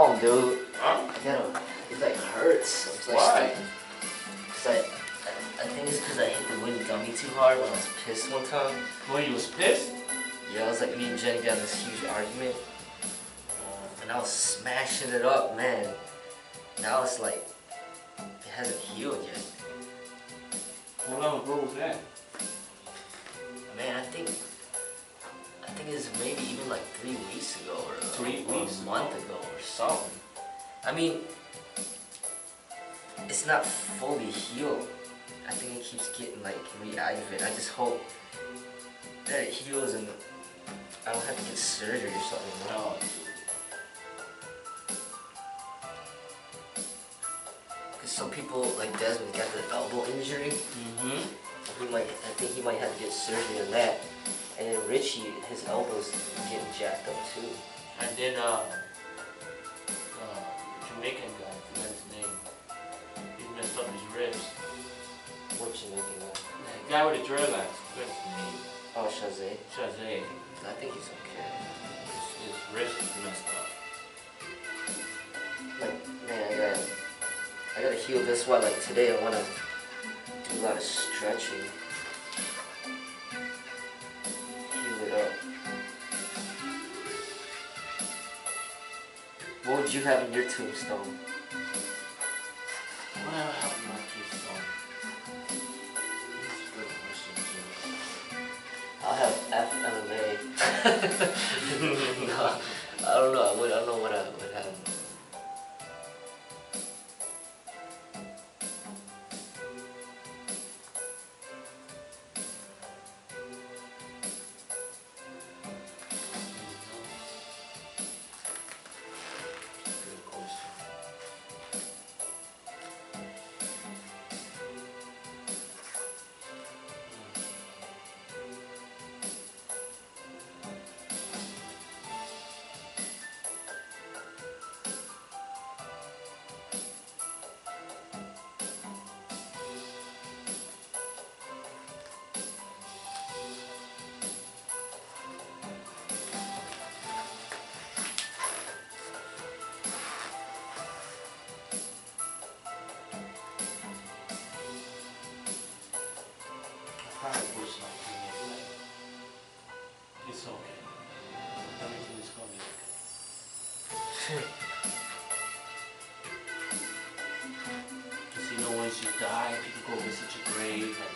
stomp, dude. Huh? It like hurts. It's like, Why? Cause I think it's because I hit the wooden dummy too hard when I was pissed one time. When you was pissed? Yeah, I was like, me and Jenny got in this huge argument. And I was smashing it up, man. Now it's like, it hasn't healed yet. How long ago was that? Man, I think it's maybe even like 3 weeks ago or 3 weeks? a month ago or something. I mean, it's not fully healed. I think it keeps getting like reactivated. I just hope that it heals and I don't have to get surgery or something. You know? Oh, Cause some people like Desmond got the elbow injury. I think he might have to get surgery on that. And then Richie, his elbow's getting jacked up too. And then Jamaican guy, I forgot his name. He messed up his ribs. What Jamaican guy? The guy with the dreadlocks, what's his name? Oh, Shazay. Shazay. I think he's okay. His wrist is messed up. Like, man, I gotta heal this one. Like today, I wanna do a lot of stretching. Heal it up. What would you have in your tombstone? What else have my tombstone? That's a good question too. I'll have FMA. No, I don't know. I don't know what I would have. Good question. Probably put something in like, it's okay. Everything is gonna be okay. Cause you know once you die, people go visit your grave and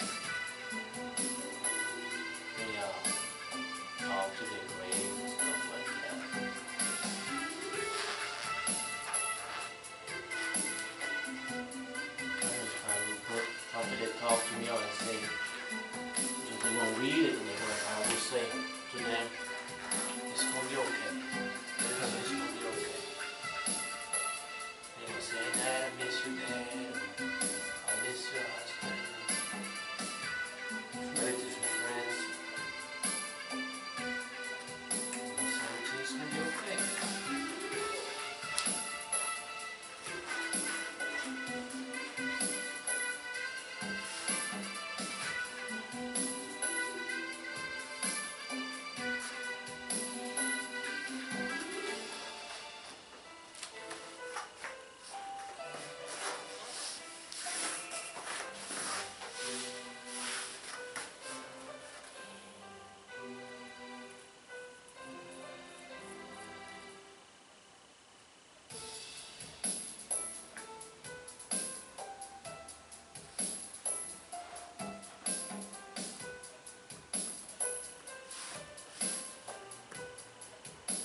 they talk to their grave and stuff like that. I just probably put something that talk to me out and say, if they won't read it, and I will say to them, it's gonna be okay. It's gonna be okay. They will say, Dad, I miss you, Dad. I miss your husband. Relatives and friends. And so it's gonna be okay.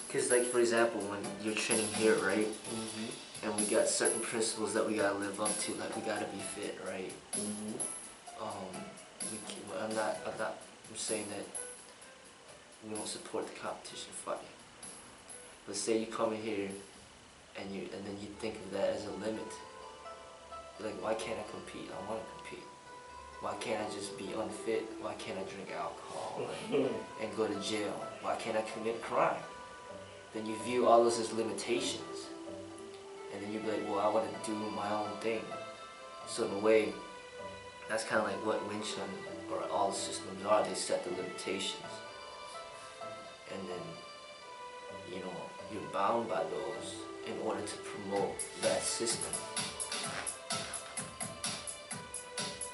Because like for example, when you're training here, right? And we got certain principles that we gotta live up to, like we gotta be fit, right? I'm saying that we don't support the competition fighting. But say you come in here and then you think of that as a limit. You're like, why can't I compete? I want to compete. Why can't I just be unfit? Why can't I drink alcohol and go to jail? Why can't I commit crime? Then you view all those as limitations. And then you be like, well, I want to do my own thing. So in a way, that's kind of like what Wing Chun or all the systems are. They set the limitations. And then, you know, you're bound by those. in order to promote that system.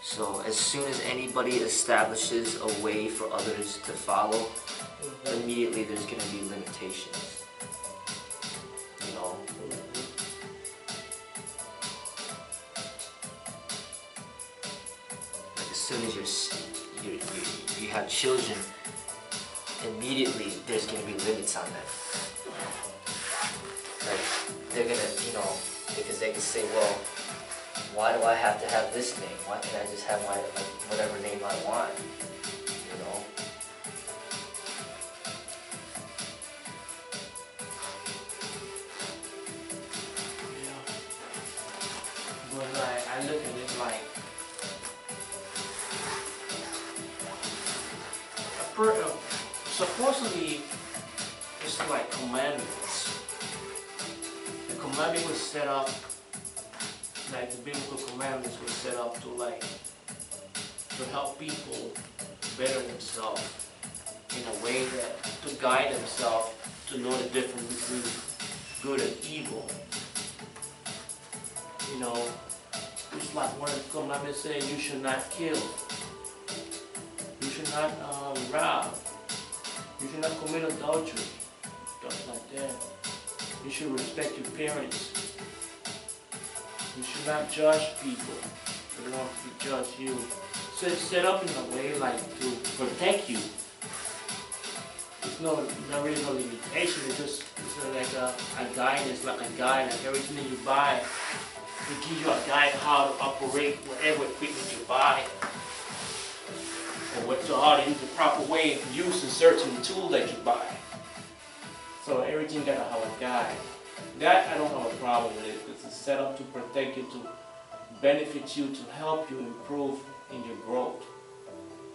So as soon as anybody establishes a way for others to follow, immediately there's going to be limitations. You know? Like as soon as you have children, immediately there's going to be limits on them. Like they're going to, you know, because they can say, well, why do I have to have this name? Why can't I just have my whatever name I want? You know? Yeah. But like I look at it like supposedly it's like commandments. The commandment was set up. Like the biblical commandments were set up to to help people better themselves in a way that to guide themselves to know the difference between good and evil. You know, it's like one of the commandments saying you should not kill, you should not rob, you should not commit adultery, stuff like that. You should respect your parents. You should not judge people. They don't want to judge you. So it's set up in a way like to protect you. It's not really no limitation. It's like a guidance, like a guide. Like everything that you buy, it gives you a guide how to operate whatever equipment you buy, or how to use the proper way of using certain tool that you buy. So everything gotta have a guide. That I don't have a problem with it, because it's set up to protect you, to benefit you, to help you improve in your growth.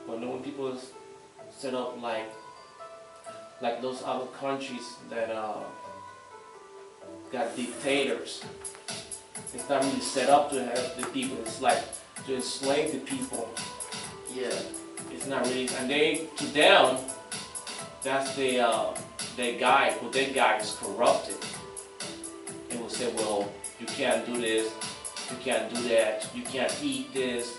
But when people set up like those other countries that got dictators, it's not really set up to help the people. It's like to enslave the people. Yeah. It's not really, and to them, that's their guide. But their guide is corrupted. They will say, well, you can't do this, you can't do that, you can't eat this,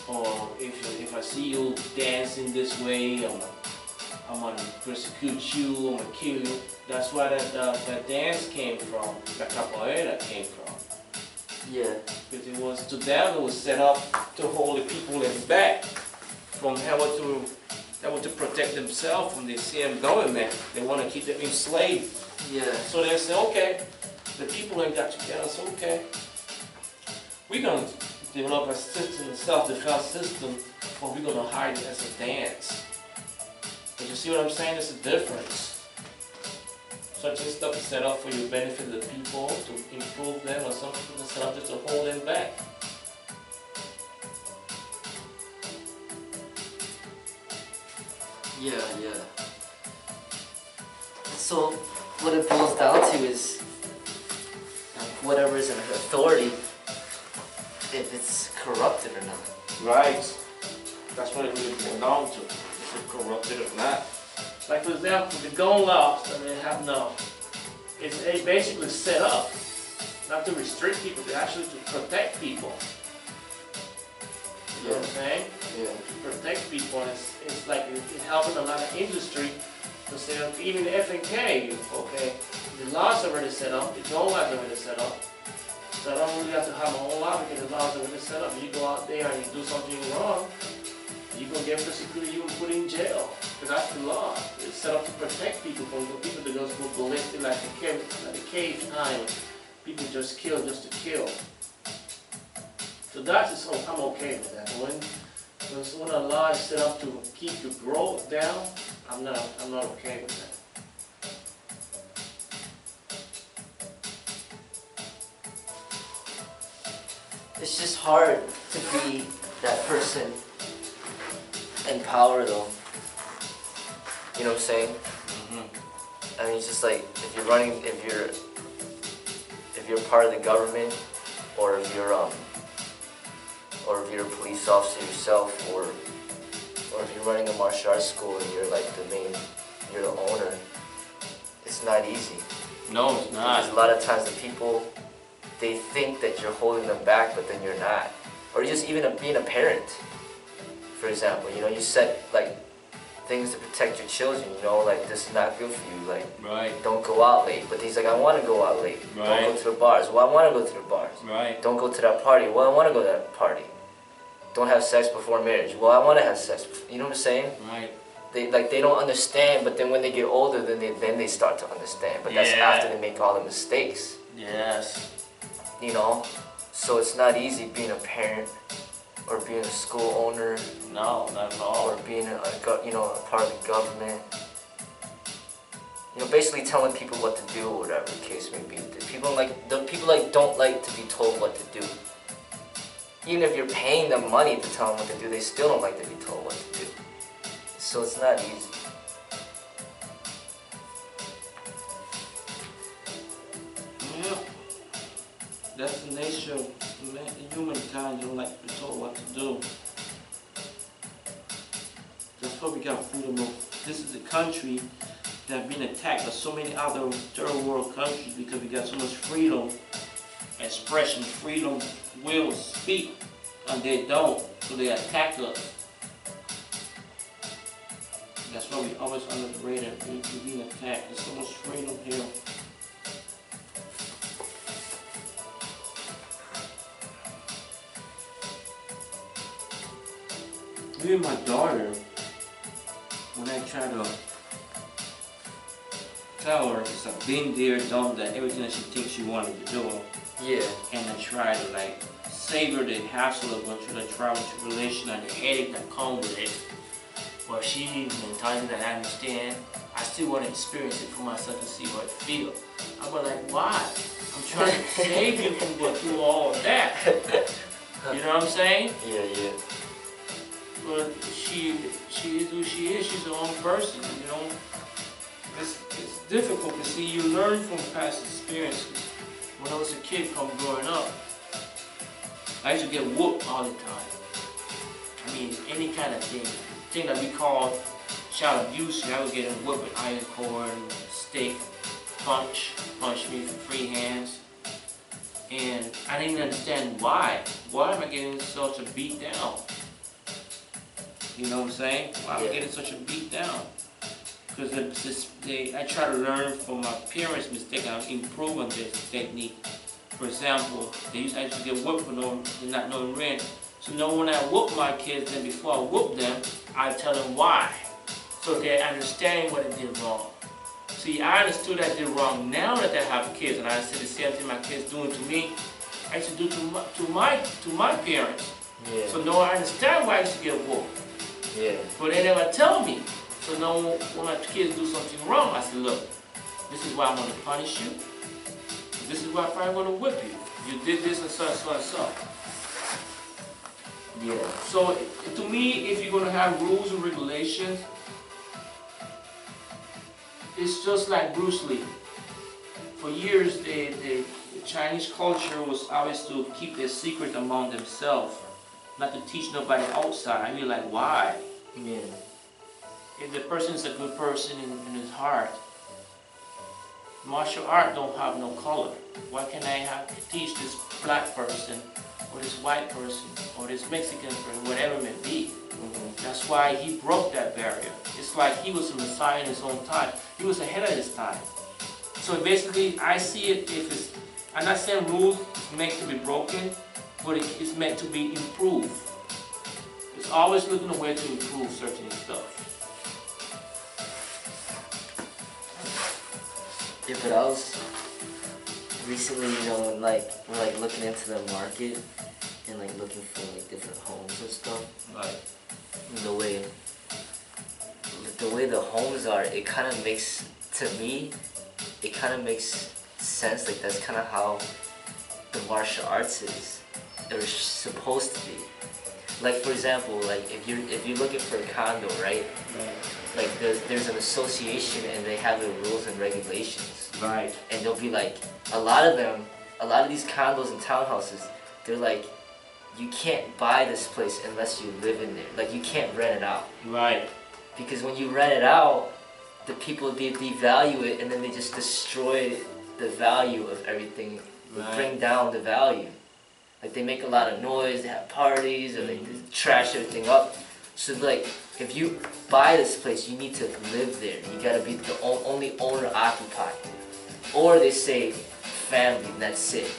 or if I see you dancing this way, I'm gonna persecute you, I'm gonna kill you. That's where that dance came from, that capoeira came from. Yeah. Because it was, to them, it was set up to hold the people in back from having to protect themselves when they see them going there. They want to keep them enslaved. Yeah. So they say, okay, the people ain't got together, so okay, we're going to develop a system, a self-defense system, but we're going to hide it as a dance. But you see what I'm saying? There's a difference. Such stuff is set up for your benefit of the people, to improve them, or some people are set up to hold them back. Yeah, yeah. So what it boils down to is whatever is in authority, if it's corrupted or not. Right. That's what it really boils down to. Is it corrupted or not? Like for example, the gun laws that they have now, it's basically set up not to restrict people, but actually to protect people. You know what I'm saying? Yeah. To protect people, it's like it's helping a lot of industry. To say, even the FNK, okay, the laws are already set up, the gun laws are already set up. So I don't really have to have my own law because the laws are already set up. You go out there and you do something wrong, you're going to get persecuted, you're going to put in jail. Because that's the law. It's set up to protect people from the people that goes ballistic like the cave time. People just kill just to kill. So that's just, I'm okay with that. When a law is set up to keep your growth down, I'm not okay with that. It's just hard to be that person in power though. You know what I'm saying? I mean, it's just like if you're part of the government, or if you're a police officer yourself, or if you're running a martial arts school and you're like you're the owner. It's not easy. No, it's not. Because a lot of times the people, they think that you're holding them back, but then you're not. Or just even being a parent, for example, you know, you set like things to protect your children, you know, like this is not good for you, like don't go out late. But he's like, I want to go out late. Don't go to the bars. Well, I want to go to the bars. Don't go to that party. Well, I want to go to that party. Don't have sex before marriage. Well, I want to have sex. You know what I'm saying? They don't understand, but then when they get older, then they start to understand. But that's after they make all the mistakes. Yes. You know, so it's not easy being a parent or being a school owner. No, not at all. Or being a part of the government. You know, basically telling people what to do or whatever the case may be. People don't like to be told what to do. Even if you're paying them money to tell them what to do, they still don't like to be told what to do. So it's not easy. Yeah. That's the nature of humankind. They don't like to be told what to do. That's why we got freedom of. This is a country that been attacked by so many other third world countries because we got so much freedom, expression, freedom, will speak, and they don't, so they attack us. That's why we always under the radar. We're being attacked. There's so much freedom here. Even my daughter, when I try to tell her, it's like been there, done that, everything that she thinks she wanted to do. Yeah. And I try to like save her the hassle of going through the trial and tribulation and the headache that comes with it. But she needs mentality that I understand. I still want to experience it for myself to see what it feels. I'm like, why? I'm trying to save you from going through all of that. You know what I'm saying? Yeah, yeah. But she is who she is. She's her own person, you know. It's difficult to see. You learn from past experiences. When I was a kid growing up, I used to get whooped all the time. I mean, any kind of thing that we call child abuse. I was getting whooped with iron cord, stick, punch me with free hands. And I didn't even understand why. Why am I getting such a beat down? You know what I'm saying? Why am I getting such a beat down? Because I try to learn from my parents' mistake and improve on this technique. For example, I used to get whooped for not knowing rent. So now when I whoop my kids, then before I whoop them, I tell them why. So they're understanding what I did wrong. See, I understood I did wrong. Now that I have kids, and I see the same thing my kids doing to me, I used to do to my parents. Yeah. So now I understand why I used to get whooped. Yeah. But they never tell me. So now when my kids do something wrong, I say, look, this is why I'm going to punish you. This is why I'm probably going to whip you. You did this and so and so and so. Yeah. So to me, if you're going to have rules and regulations, it's just like Bruce Lee. For years, the Chinese culture was always to keep their secret among themselves, not to teach nobody outside. I mean, like, why? Yeah. If the person is a good person in his heart, martial art don't have no color. Why can't I teach this black person, or this white person, or this Mexican person, whatever it may be? That's why he broke that barrier. It's like he was a messiah in his own time. He was ahead of his time. So basically, I see it if it's, I'm not saying rules is meant to be broken, but it's meant to be improved. It's always looking a way to improve certain stuff. Yeah, but I was recently, you know, we're looking into the market and like looking for like different homes and stuff. Right. And the way the homes are, it kind of makes, to me, it kind of makes sense. Like that's kind of how the martial arts is, or supposed to be. Like for example, like if you're looking for a condo, right? Like there's an association and they have their rules and regulations. Right. And they'll be like, a lot of these condos and townhouses, they're like, you can't buy this place unless you live in there. Like you can't rent it out. Right. Because when you rent it out, the people, they devalue it and then they just destroy the value of everything. They Right. bring down the value. Like they make a lot of noise, they have parties, or they trash everything up. So like, if you buy this place, you need to live there. You gotta be the only owner occupied. Or they say family, and that's it.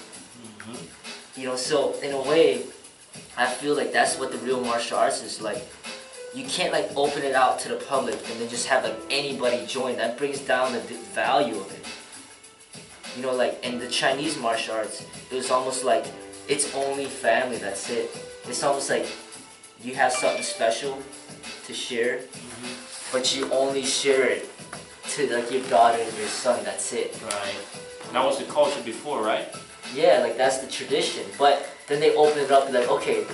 You know, so in a way, I feel like that's what the real martial arts is like. You can't like open it out to the public and then just have like anybody join. That brings down the value of it. You know, like in the Chinese martial arts, it was almost like it's only family, that's it. It's almost like you have something special to share, but you only share it to like your daughter and your son, that's it. Right. That was the culture before, right? Yeah, like that's the tradition. But then they open it up and like, okay,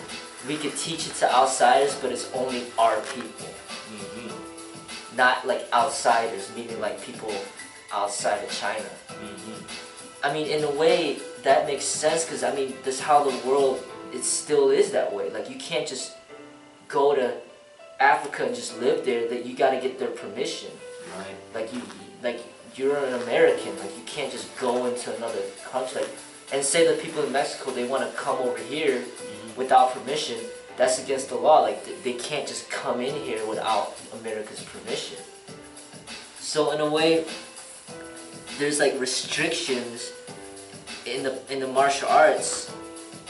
we could teach it to outsiders, but it's only our people. Not like outsiders, meaning like people outside of China. I mean, in a way, that makes sense because I mean, that's how the world, it still is that way. Like you can't just go to Africa and just live there, that you gotta get their permission. Right. Like you're an American, like you can't just go into another country. Like, and say that people in Mexico, they want to come over here without permission, that's against the law. Like they can't just come in here without America's permission. So in a way, there's like restrictions in the martial arts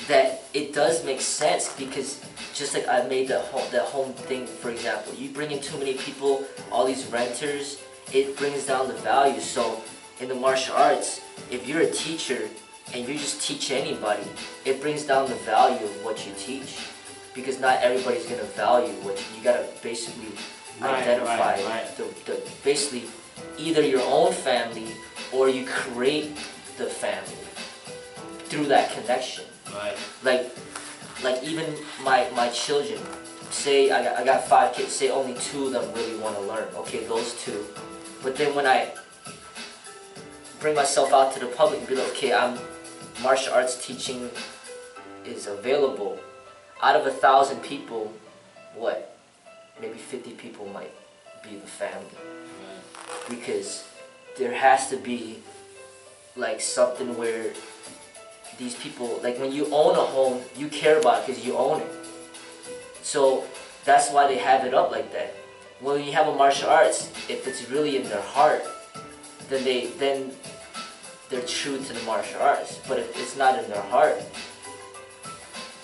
that it does make sense, because just like I made that home thing, for example, you bring in too many people, all these renters, it brings down the value. So in the martial arts, if you're a teacher and you just teach anybody, it brings down the value of what you teach, because not everybody's gonna value what you gotta basically identify. The basically either your own family or you create the family through that connection. Right. Like even my children, say I got 5 kids, say only 2 of them really want to learn. Okay, those 2. But then when I bring myself out to the public and be like, okay, martial arts teaching is available. Out of 1,000 people, what? Maybe 50 people might be the family. Because there has to be like something where these people, like when you own a home, you care about it because you own it. So that's why they have it up like that. When you have a martial arts, if it's really in their heart, then they're true to the martial arts. But if it's not in their heart,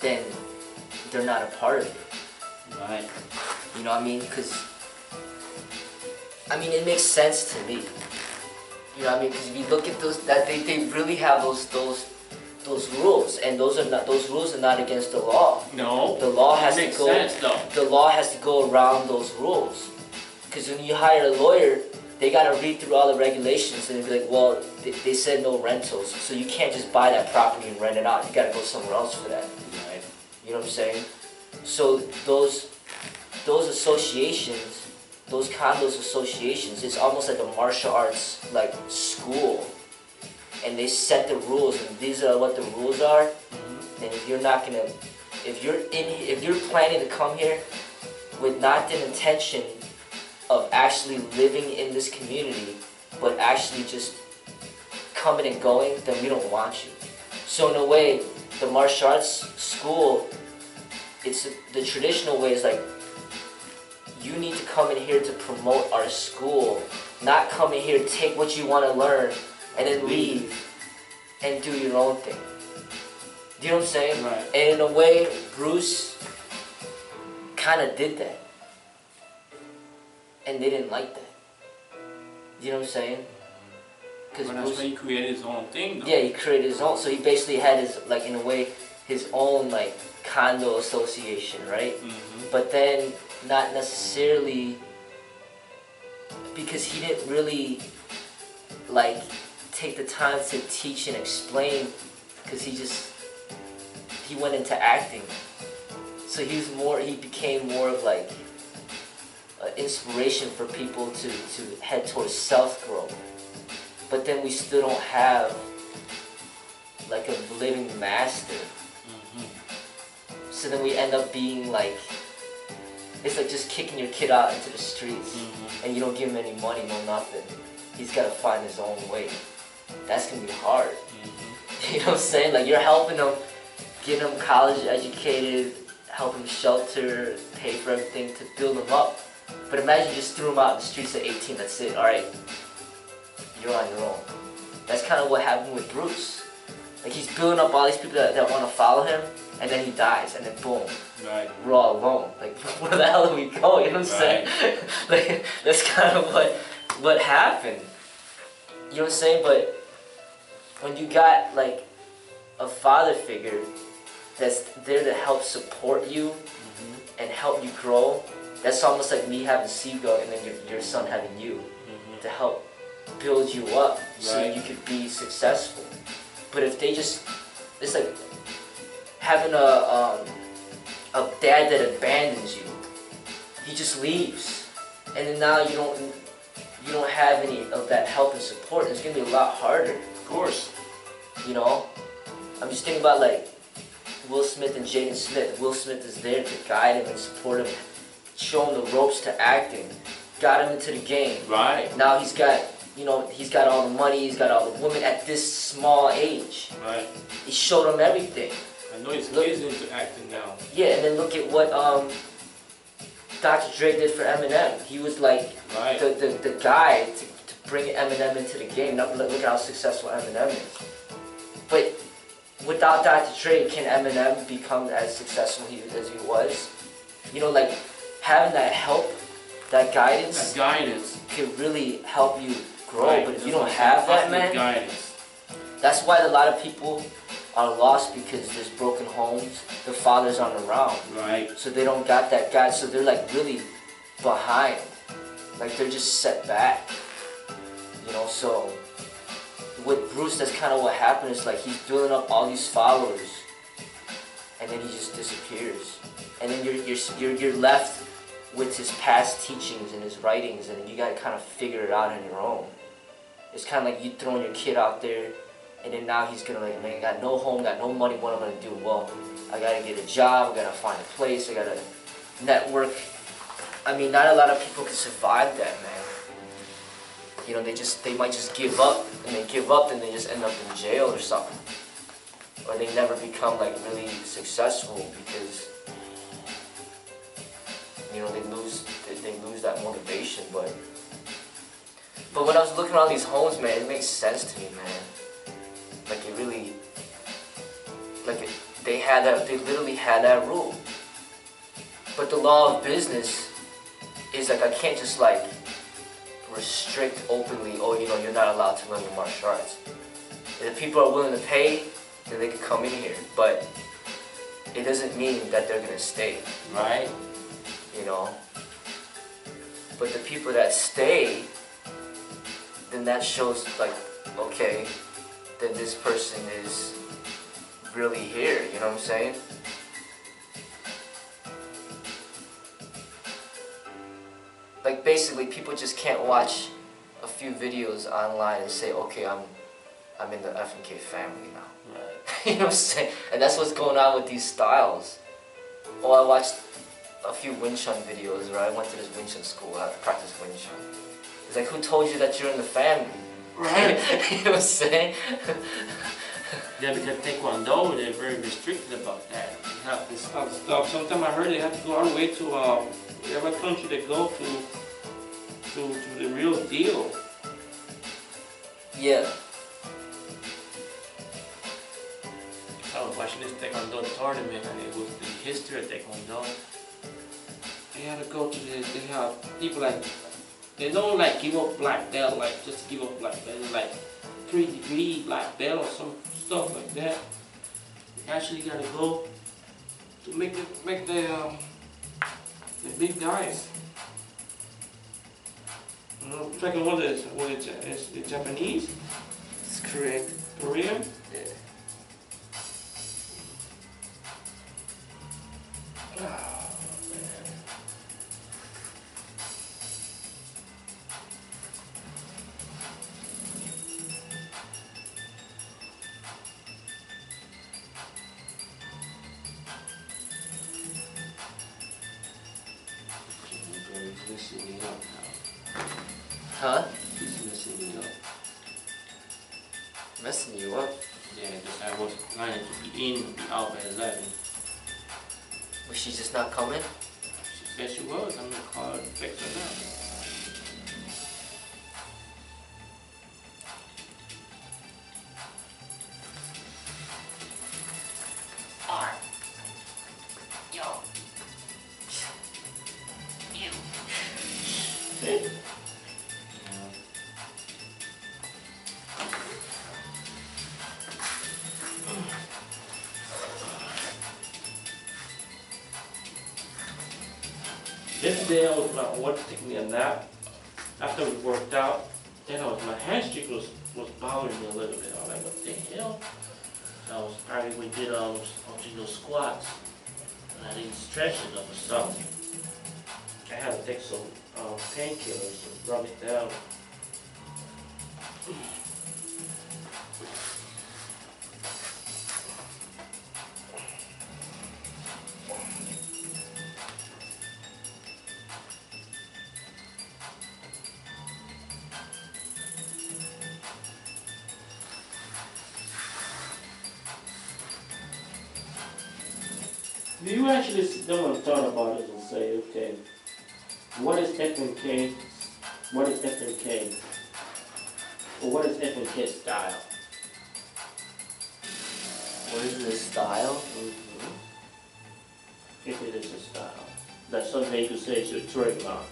then they're not a part of it. Right. You know what I mean? Because I mean, it makes sense to me. You know what I mean? Because if you look at those, that they really have those rules, and those rules are not against the law. No. The law has makes to go. Sense, though. The law has to go around those rules. Because when you hire a lawyer, they gotta read through all the regulations and be like, well, they said no rentals, so you can't just buy that property and rent it out. You gotta go somewhere else for that. Right. You know what I'm saying? So those associations, those condos associations, it's almost like a martial arts like school, and they set the rules, and these are what the rules are. And if you're not gonna, if you're planning to come here with not the intention of actually living in this community, but actually just coming and going, then we don't want you. So in a way, the martial arts school, it's the traditional way is like, you need to come in here to promote our school, not come in here, take what you want to learn, and then leave and do your own thing. Do you know what I'm saying? Right. And in a way, Bruce kind of did that. And they didn't like that. You know what I'm saying? But that's why he created his own thing, though. Yeah, he created his own. So he basically had his, like, in a way, his own, like, condo association, right? But then not necessarily, because he didn't really, like, take the time to teach and explain, because he went into acting. So he became more of, like, inspiration for people to head towards self-growth. But then we still don't have like a living master. So then we end up being like, it's like just kicking your kid out into the streets, and you don't give him any money, no nothing. He's got to find his own way. that's gonna be hard. You know what I'm saying? Like you're helping them, getting them college educated, helping them shelter, pay for everything to build them up. But imagine you just threw them out in the streets at 18, that's it, alright, you're on your own. That's kind of what happened with Bruce. Like he's building up all these people that want to follow him, and then he dies, and then boom, right. We're all alone. Like where the hell do we go? You know what I'm saying? Like that's kind of what happened. You know what I'm saying? But when you got like a father figure that's there to help support you and help you grow, that's almost like me having Seagull and then your son having you to help build you up so you could be successful. But if they just, it's like having a dad that abandons you. He just leaves, and then now you don't have any of that help and support. It's gonna be a lot harder. Of course. You know, I'm just thinking about like Will Smith and Jaden Smith. Will Smith is there to guide him and support him, show him the ropes to acting, got him into the game. Right. Now he's got, you know, he's got all the money, he's got all the women at this small age. Right. He showed him everything. I know he's into acting now. Yeah, and then look at what Dr. Dre did for Eminem. He was like the guy to bring Eminem into the game. Now look at how successful Eminem is. But without Dr. Dre, can Eminem become as successful as he was? You know, like having that help, that guidance can really help you grow. Right. But if you don't have that, man, guidance. That's why a lot of people are lost, because there's broken homes, the fathers aren't around. Right. So they don't got that guy, so they're like really behind. Like they're just set back. You know, so with Bruce, that's kind of what happened. Is like he's building up all these followers, and then he just disappears. And then you're left with his past teachings and his writings, and you gotta kind of figure it out on your own. It's kind of like you throwing your kid out there, and then now he's gonna like, man, got no home, got no money, what am I gonna do? Well, I gotta get a job, I gotta find a place, I gotta network. I mean, not a lot of people can survive that, man. You know, they might just give up, and they give up and they just end up in jail or something. Or they never become like really successful because, you know, they lose that motivation. But when I was looking at all these homes, man, it makes sense to me, man. Like it really, like they literally had that rule. But the law of business is like, I can't just like restrict openly, oh, you know, you're not allowed to learn the martial arts. If people are willing to pay, then they can come in here. But it doesn't mean that they're gonna stay. Right. You know? But the people that stay, then that shows like, okay, then this person is really here, you know what I'm saying? Like basically people just can't watch a few videos online and say, okay, I'm in the F&K family now. Right. You know what I'm saying? And that's what's going on with these styles. Oh, I watched a few Wing Chun videos, right? I went to this Wing Chun school, I practiced Wing Chun. It's like, who told you that you're in the family? Right. You know what I'm saying? Yeah, because Taekwondo, they're very restricted about that. You have this other stuff. Sometimes I heard they have to go all the way to whatever country they go to the real deal. Yeah. I was watching this Taekwondo tournament, and it was the history of Taekwondo. They had to go to this, they have people like, they don't like give up black belt, like just give up black belt, like 3-degree black belt or some stuff like that. You actually gotta go to make the big guys. Second one is the Japanese. It's correct. Korean. Yeah. Oh, man. Messing me up now. Huh? He's messing me up. planning to be in and be out by 11. Was she just not coming? She said she was. I'm gonna call her and fix her now. Yesterday I was taking a nap. After we worked out, then my hamstring was bothering me a little bit. I was like, what the hell? We did those squats, and I didn't stretch enough or something. I had to take some painkillers to rub it down. Do you actually sit down and thought about it and say, okay, what is FNK? What is FNK? Or what is FNK style? What is this style? If it is a style. That's something you could say it's your trademark.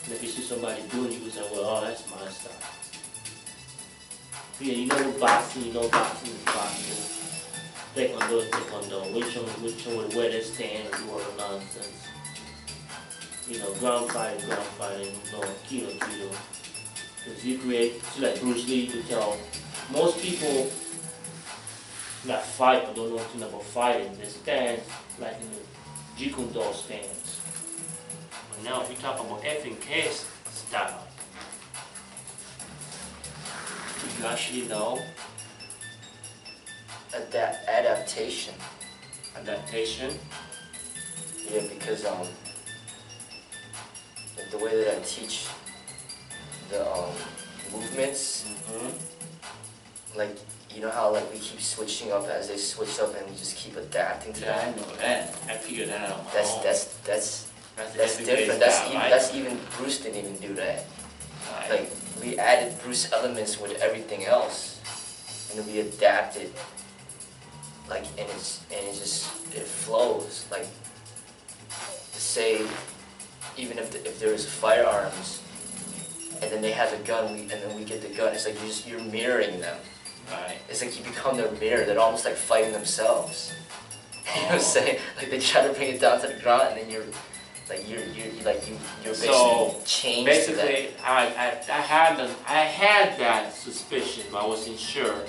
And if you see somebody doing it, you can say, well, oh, that's my style. Yeah, you know boxing is boxing. Taekwondo, which one would wear their stand and do all the nonsense. You know, ground fighting, kilo. Because you create, like Bruce Lee, you tell most people that fight or don't know anything about fighting, they stand like in the Jeet Kune Do stance. But now if you talk about FNK style, you actually know adaptation. Adaptation? Yeah, because the way that I teach the movements, like, you know how like we keep switching up as they switch up and we just keep adapting to that? I know that. I figured that out. That's different. That's even Bruce didn't even do that. Right. Like, we added Bruce elements with everything else, and we adapted. Like, and it flows. Like, say, even if there is firearms, and then they have a gun, and then we get the gun. It's like you're mirroring them. Right. It's like you become their mirror. They're almost like fighting themselves. You know what I'm saying? Like, they try to bring it down to the ground, and then you're basically changed. Basically, I had that suspicion, but I wasn't sure.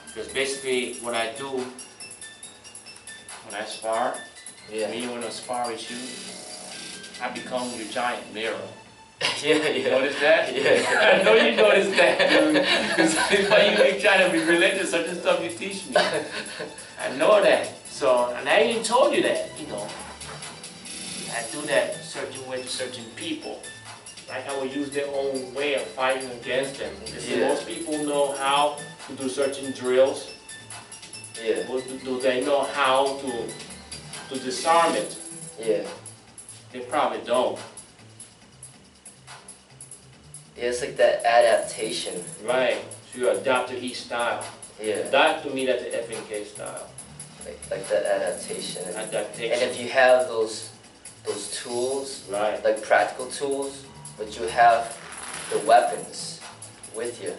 Because basically, what I do when I spar, me when I spar with you, I become your giant mirror. Yeah. You notice that? Yeah. I know you noticed that, dude. Because you trying to be religious or certain stuff you teach me. I know that. So, and I even told you that, you know. I do that certain way to certain people. Like I would use their own way of fighting against them. Because most people know how to do certain drills. Yeah. But do they know how to disarm it? Yeah. They probably don't. Yeah, it's like that adaptation. Right. So you adapt to each style. Yeah. That to me, that's the FNK style. Like that adaptation. Adaptation. And if you have those tools, right, like practical tools, but you have the weapons with you.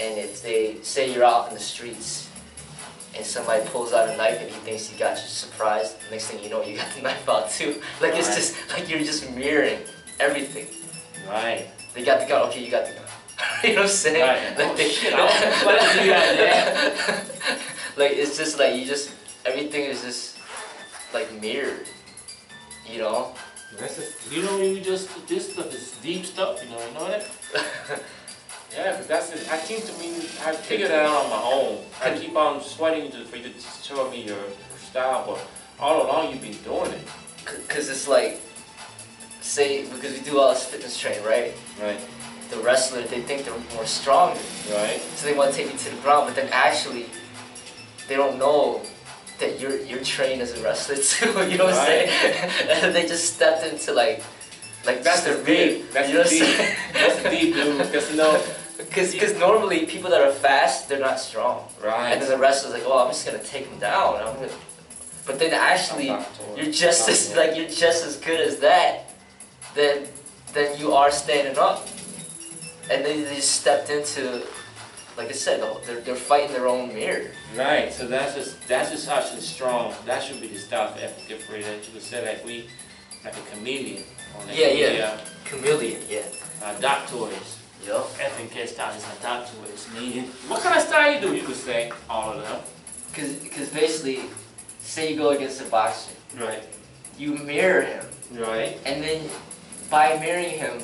And if they say you're out in the streets and somebody pulls out a knife and he thinks he got you surprised, next thing you know, you got the knife out too. Like, it's just like you're just mirroring everything. Right. They got the gun, okay, you got the gun. You know what I'm saying? Right. Like, Shit, I'm glad you got that. Like, it's just like everything is just like mirrored. You know? This stuff is deep stuff, you know that? Yeah, because that's it. I think to me, I figured that out on my own. I keep on sweating for you to show me your style, but all along you've been doing it. Because it's like, say, because we do all this fitness training, right? Right. The wrestler, they think they're more stronger. Right. So they want to take you to the ground, but then actually, they don't know that you're trained as a wrestler too. You know what I'm saying? And they just stepped into like that's the deep. That's the deep. That's the deep, dude. Because you know. Because normally people that are fast, they're not strong. Right. And then the wrestler's like, oh, I'm just gonna take him down. But then actually, you're just as good as that. Then you are standing up. And they just stepped into, like I said, they're fighting their own mirror. Right. So that's just actually strong. That should be the style for African free. That you could say like a chameleon. Yeah. Chameleon. Yeah. Doctors. Yup. FNK style is a doctors. What kind of style you do? You could say all of them. Because basically, say you go against a boxer. Right. You mirror him. Right. And then by mirroring him,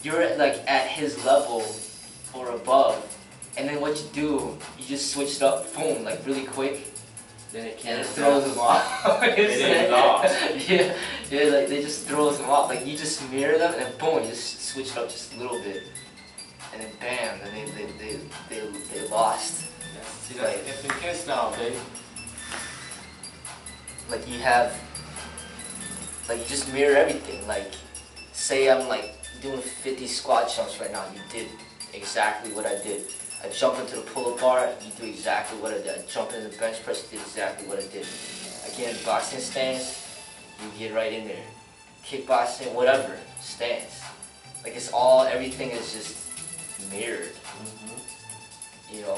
you're like at his level or above. And then what you do, you just switch it up, boom, like really quick. Then it and it throws them off. It is lost. Yeah, like they just throws them off. Like you just mirror them and boom, you just switch it up just a little bit. And then bam, and they lost. See, that's FNK style, baby. Like you have, like you just mirror everything. Like, say I'm like doing 50 squat jumps right now, you did exactly what I did. I jump into the pull-up bar, you do exactly what I did. I jump into the bench press, you did exactly what I did. Again, boxing stance, you get right in there. Kickboxing, whatever, stance. Like it's all, everything is just mirrored. You know?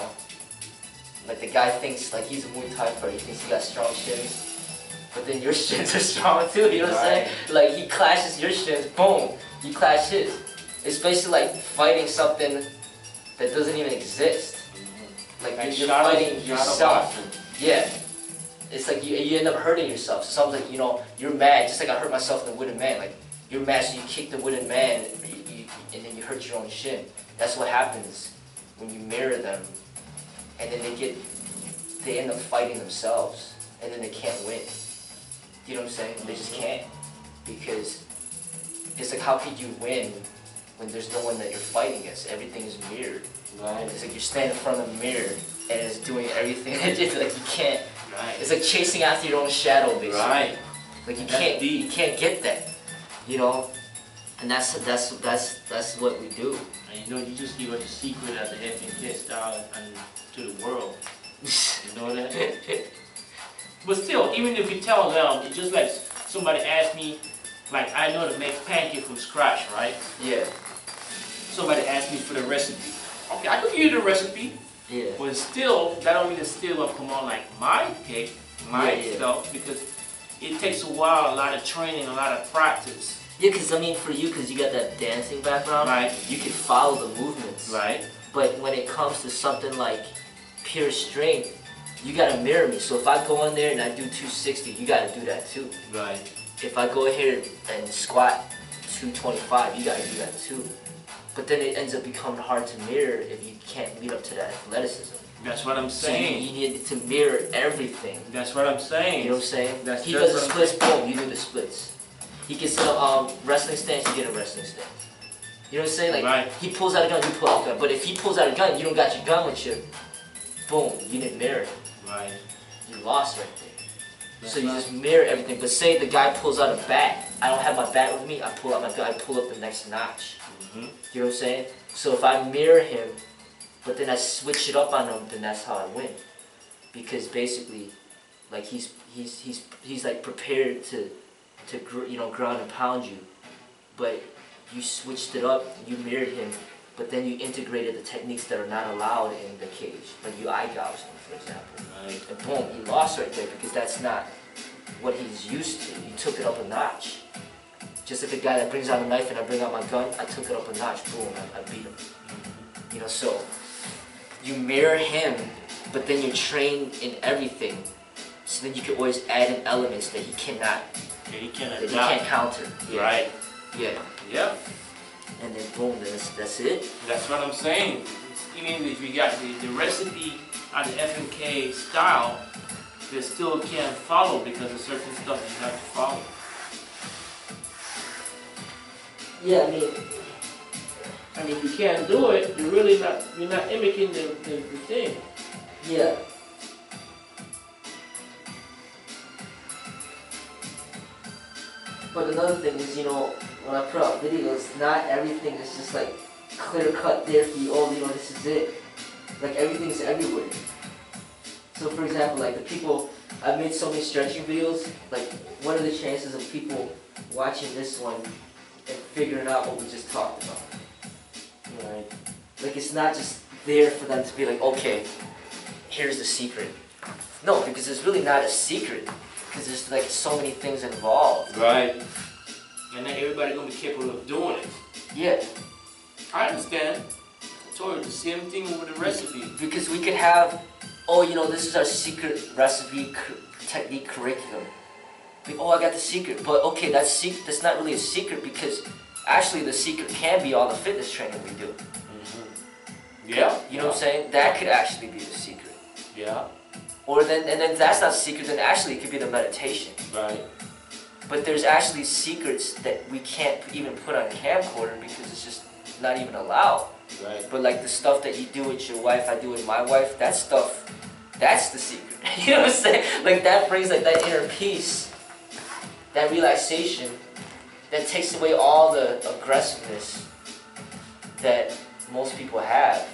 Like the guy thinks like he's a Muay Thai fighter, he thinks he got strong shins. But then your shins are strong too, you know what I'm saying? Like he clashes your shins, boom, you clash his. It's basically like fighting something that doesn't even exist. Like you're fighting yourself. Yeah. It's like you end up hurting yourself. So something like, you know, you're mad, just like I hurt myself in the wooden man. Like you're mad, so you kick the wooden man and then you hurt your own shin. That's what happens when you mirror them. And then they end up fighting themselves. And then they can't win. You know what I'm saying? They just can't. Because it's like, how could you win when there's no one that you're fighting against? Everything is mirrored. Right. It's like you're standing in front of a mirror and it's doing everything. It's like you can't. Right. It's like chasing after your own shadow, basically. Right. Like you can't get that. You know? And that's what we do. And you know, you just give us the secret of the FNK style and to the world. You know that? But still, even if you tell them, it's just like somebody asked me, like I know to make pancake from scratch, right? Yeah. Somebody asked me for the recipe. Okay, I could give you the recipe. Yeah. But still, that don't mean it still will come on like my cake, my stuff, because it takes a while, a lot of training, a lot of practice. Yeah, because I mean, for you, because you got that dancing background, right? You can follow the movements, right? But when it comes to something like pure strength, you gotta mirror me. So if I go in there and I do 260, you gotta do that too. Right. If I go here and squat 225, you gotta do that too. But then it ends up becoming hard to mirror if you can't lead up to that athleticism. That's what I'm saying. So you need to mirror everything. That's what I'm saying. You know what I'm saying? That's he does the splits, boom, you do the splits. He gets a wrestling stance, you get a wrestling stance. You know what I'm saying? Like, right. He pulls out a gun, you pull out a gun. But if he pulls out a gun, you don't got your gun with you, boom, you didn't mirror it. Right. You lost right there. That's so you just mirror everything. But say the guy pulls out a bat, I don't have my bat with me, I pull out my gun, I pull up the next notch. You know what I'm saying? So if I mirror him, but then I switch it up on him, then that's how I win. Because basically, like he's like prepared to ground and pound you, but you switched it up, you mirrored him, but then you integrated the techniques that are not allowed in the cage, like you eye gouged him, for example. Right. And boom, he lost right there because that's not what he's used to. You took it up a notch. Just like a guy that brings out a knife and I bring out my gun, I took it up a notch, boom, I beat him. You know, so you mirror him, but then you're trained in everything, so then you can always add in elements that he cannot. Yeah, he cannot. That he can't counter. Yeah. Right. Yeah. Yep. And then boom, that's it. That's what I'm saying. Even if you got the recipe on the FNK style, they still can't follow because of certain stuff you have to follow. Yeah, I mean, if you can't do it, you're not mimicking the thing. Yeah. But another thing is, you know, when I put out videos, not everything is just like clear cut there for you. Oh, you know, this is it. Like everything's everywhere. So for example, like the people, I've made so many stretching videos. Like, what are the chances of people watching this one and figuring out what we just talked about? Right? Like, it's not just there for them to be like, okay, here's the secret. No, because it's really not a secret. Because there's like so many things involved. Right. And then everybody gonna be capable of doing it. Yeah. I understand. I told you the same thing with the recipe. Because we could have, oh, you know, this is our secret recipe technique curriculum. Like, oh, I got the secret. But okay, that's not really a secret, because actually the secret can be all the fitness training we do. Mm-hmm. Yeah. You know what I'm saying? That could actually be the secret. Yeah. Or then that's not secret, then actually it could be the meditation. Right. But there's actually secrets that we can't even put on camcorder because it's just not even allowed. Right. But like the stuff that you do with your wife, I do with my wife, that stuff, that's the secret. You know what I'm saying? Like that brings like that inner peace, that relaxation, that takes away all the aggressiveness that most people have,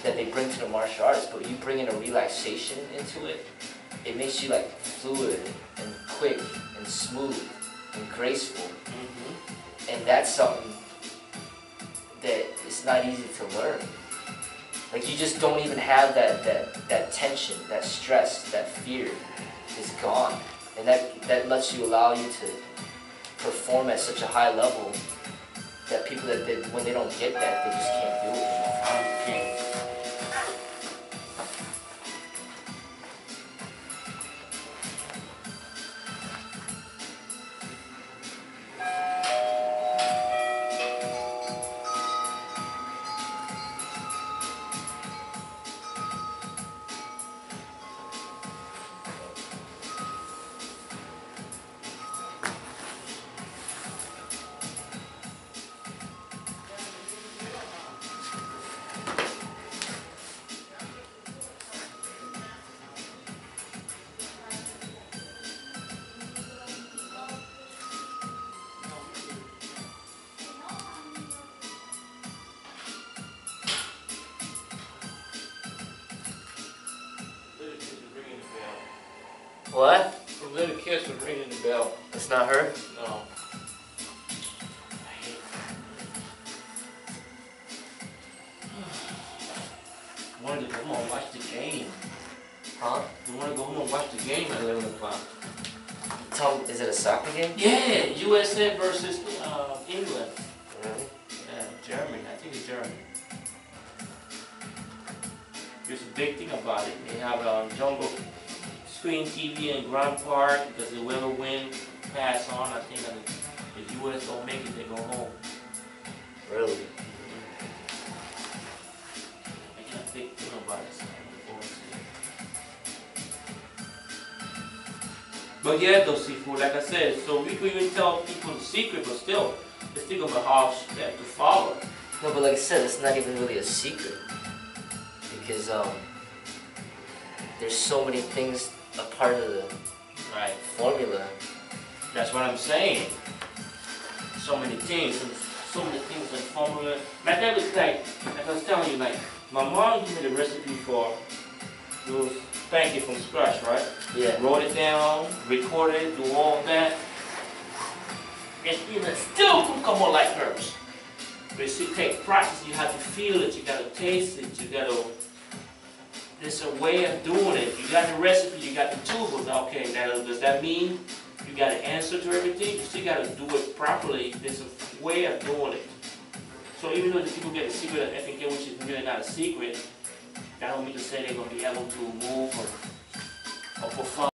that they bring to the martial arts. But you bring in a relaxation into it, it makes you like fluid and quick and smooth and graceful. Mm-hmm. And that's something that it's not easy to learn. Like you just don't even have that tension, that stress, that fear is gone. And that lets you allow you to perform at such a high level that people when they don't get that, they just can't do it. Okay. What? The little kids was ringing the bell. That's not her? No. I wanted to go home and watch the game. Huh? I want to go home and watch the game at 11 o'clock. Tell me, is it a soccer game? Yeah, USA versus England. Really? Yeah, Germany. I think it's Germany. There's a big thing about it. They have jungle screen TV in Grand Park, because whoever wins pass on. I think that if US don't make it, they go home. Really? Making a big thing about it. So I'm looking forward to it. But yeah, though, Seafood, like I said, so we could even tell people the secret, but still, it's still gonna be hard step to follow. No, but like I said, it's not even really a secret. Because there's so many things a part of the Right. formula. That's what I'm saying. So many things, and so many things in formula. Like that was like I was telling you, like my mom gave me the recipe for those pancakes from scratch, right? Yeah. Wrote it down, recorded it, do all that. And even still couldn't come out like hers. But it takes practice. You have to feel it. You gotta taste it. You gotta. There's a way of doing it. You got the recipe. You got the tools. Okay, does that mean you got an answer to everything? You still gotta do it properly. There's a way of doing it. So even though the people get the secret of FNK, which is really not a secret, that don't mean to say they're gonna be able to move or perform.